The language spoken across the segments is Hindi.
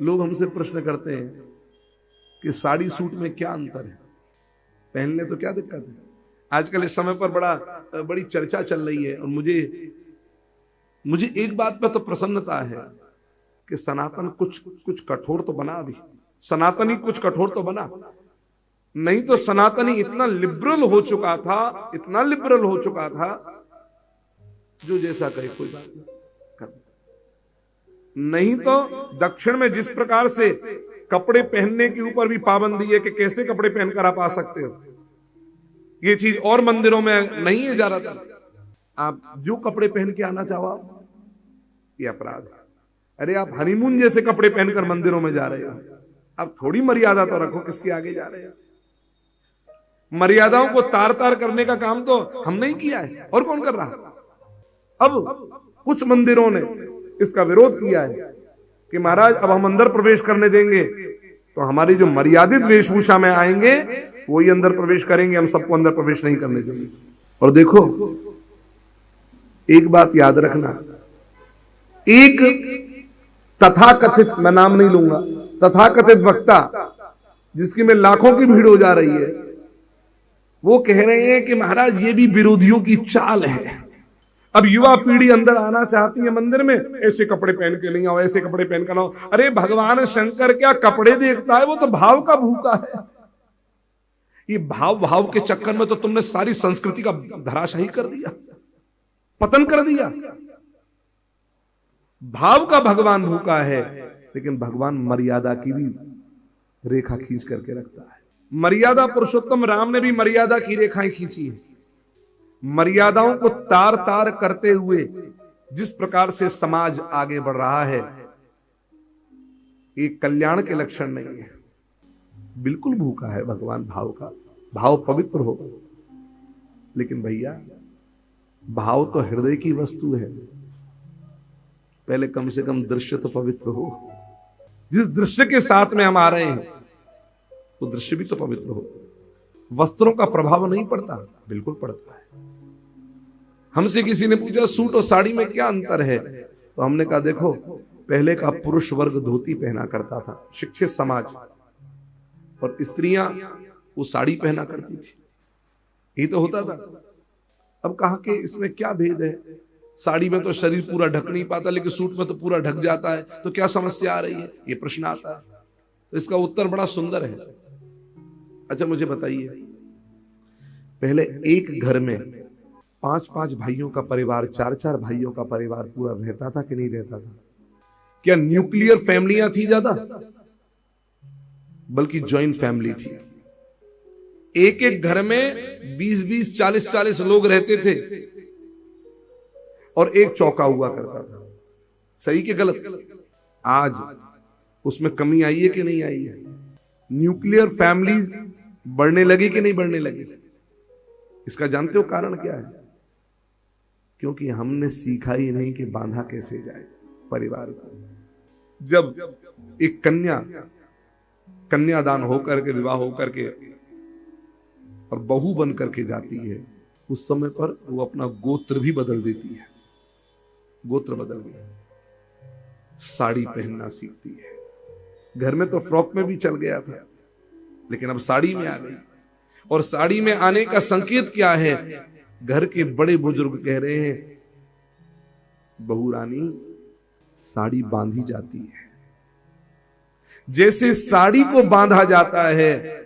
लोग हमसे प्रश्न करते हैं कि साड़ी सूट में क्या अंतर है, पहनने तो क्या दिक्कत है। आजकल इस समय पर बड़ी चर्चा चल रही है, और मुझे एक बात पर तो प्रसन्नता है कि सनातन कुछ कठोर तो बना। अभी सनातनी कुछ कठोर तो बना, नहीं तो सनातनी इतना लिबरल हो चुका था, इतना लिबरल हो चुका था, जो जैसा कहे कोई बात नहीं कर। नहीं तो दक्षिण में जिस प्रकार से कपड़े पहनने के ऊपर भी पाबंदी है कि कैसे कपड़े पहनकर आप आ सकते हो, ये चीज और मंदिरों में नहीं है ज्यादातर। आप जो कपड़े पहन के आना चाहो आप, ये अपराध है। अरे आप हनीमून जैसे कपड़े पहनकर मंदिरों में जा रहे हो, आप थोड़ी मर्यादा तो रखो, किसके आगे जा रहे हो। मर्यादाओं को तार तार करने का काम तो हमने ही किया है, और कौन कर रहा। अब कुछ मंदिरों ने इसका विरोध किया है कि महाराज अब हम अंदर प्रवेश करने देंगे तो हमारी जो मर्यादित वेशभूषा में आएंगे वो ही अंदर प्रवेश करेंगे, हम सबको अंदर प्रवेश नहीं करने देंगे। और देखो एक बात याद रखना, एक तथाकथित, मैं नाम नहीं लूंगा, तथाकथित वक्ता जिसकी में लाखों की भीड़ हो जा रही है, वो कह रहे हैं कि महाराज ये भी विरोधियों की चाल है। अब युवा पीढ़ी अंदर आना चाहती है मंदिर में, ऐसे कपड़े पहन के नहीं आओ, ऐसे कपड़े पहन कर आओ। अरे भगवान शंकर क्या कपड़े देखता है, वो तो भाव का भूखा है। ये भाव के चक्कर में तो तुमने सारी संस्कृति का धराशाही कर दिया, पतन कर दिया। भाव का भगवान भूखा है, लेकिन भगवान मर्यादा की भी रेखा खींच करके रखता है। मर्यादा पुरुषोत्तम राम ने भी मर्यादा की रेखाएं खींची है। मर्यादाओं को तार तार करते हुए जिस प्रकार से समाज आगे बढ़ रहा है, ये कल्याण के लक्षण नहीं है। बिल्कुल भूखा है भगवान भाव का, भाव पवित्र हो। लेकिन भैया भाव तो हृदय की वस्तु है, पहले कम से कम दृश्य तो पवित्र हो। जिस दृश्य के साथ में हम आ रहे हैं वो दृश्य भी तो पवित्र हो। वस्त्रों का प्रभाव नहीं पड़ता, बिल्कुल पड़ता है। हमसे किसी ने पूछा सूट और साड़ी में क्या अंतर है, तो हमने कहा देखो, पहले का पुरुष वर्ग धोती पहना करता था, शिक्षित समाज, और स्त्रियां वो साड़ी पहना करती थी, यही तो होता था। अब कहा कि इसमें क्या भेद है, साड़ी में तो शरीर पूरा ढक नहीं पाता, लेकिन सूट में तो पूरा ढक जाता है, तो क्या समस्या आ रही है, ये प्रश्न आता है। तो इसका उत्तर बड़ा सुंदर है। अच्छा मुझे बताइए, पहले एक घर में 5-5 भाइयों का परिवार, 4-4 भाइयों का परिवार पूरा रहता था कि नहीं रहता था? क्या न्यूक्लियर फैमिलियां थी ज्यादा? बल्कि ज्वाइंट फैमिली थी। एक एक घर में 20-20, 40-40 लोग रहते थे, और एक चौका हुआ करता था। सही कि गलत? आज उसमें कमी आई है कि नहीं आई है? न्यूक्लियर फैमिलीज बढ़ने लगी कि नहीं बढ़ने लगी? इसका जानते हो कारण क्या है? क्योंकि हमने सीखा ही नहीं कि बांधा कैसे जाए परिवार को। जब एक कन्यादान होकर के, विवाह होकर के और बहू बन करके जाती है, उस समय पर वो अपना गोत्र भी बदल देती है। गोत्र बदल गया, साड़ी पहनना सीखती है। घर में तो फ्रॉक में भी चल गया था, लेकिन अब साड़ी में आ गई। और साड़ी में आने का संकेत क्या है? घर के बड़े बुजुर्ग कह रहे हैं, बहू रानी साड़ी बांधी जाती है। जैसे साड़ी को बांधा जाता है,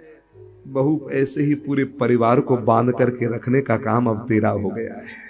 बहू ऐसे ही पूरे परिवार को बांध करके रखने का काम अब तेरा हो गया है।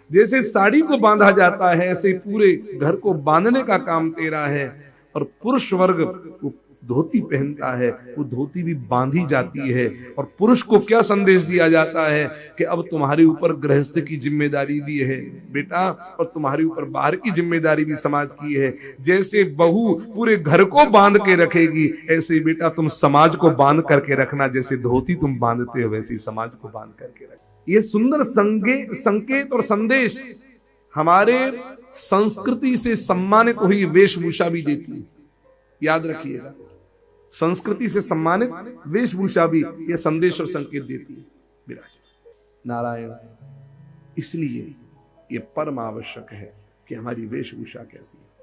जैसे साड़ी को बांधा जाता है, ऐसे पूरे घर को बांधने का काम तेरा है। और पुरुष वर्ग धोती पहनता है, वो धोती भी बांधी जाती है। और पुरुष को क्या संदेश दिया जाता है कि अब तुम्हारे ऊपर गृहस्थ की जिम्मेदारी भी है बेटा, और तुम्हारे ऊपर बाहर की जिम्मेदारी भी समाज की है। जैसे बहू पूरे घर को बांध के रखेगी, ऐसे बेटा तुम समाज को बांध करके रखना। जैसे धोती तुम बांधते हो, वैसे समाज को बांध करके रखना। ये सुंदर संकेत और संदेश हमारे संस्कृति से सम्मानित हुई वेशभूषा भी देती है। याद रखिएगा, संस्कृति से सम्मानित वेशभूषा भी ये संदेश और संकेत देती है। विराज नारायण। इसलिए ये परम आवश्यक है कि हमारी वेशभूषा कैसी है।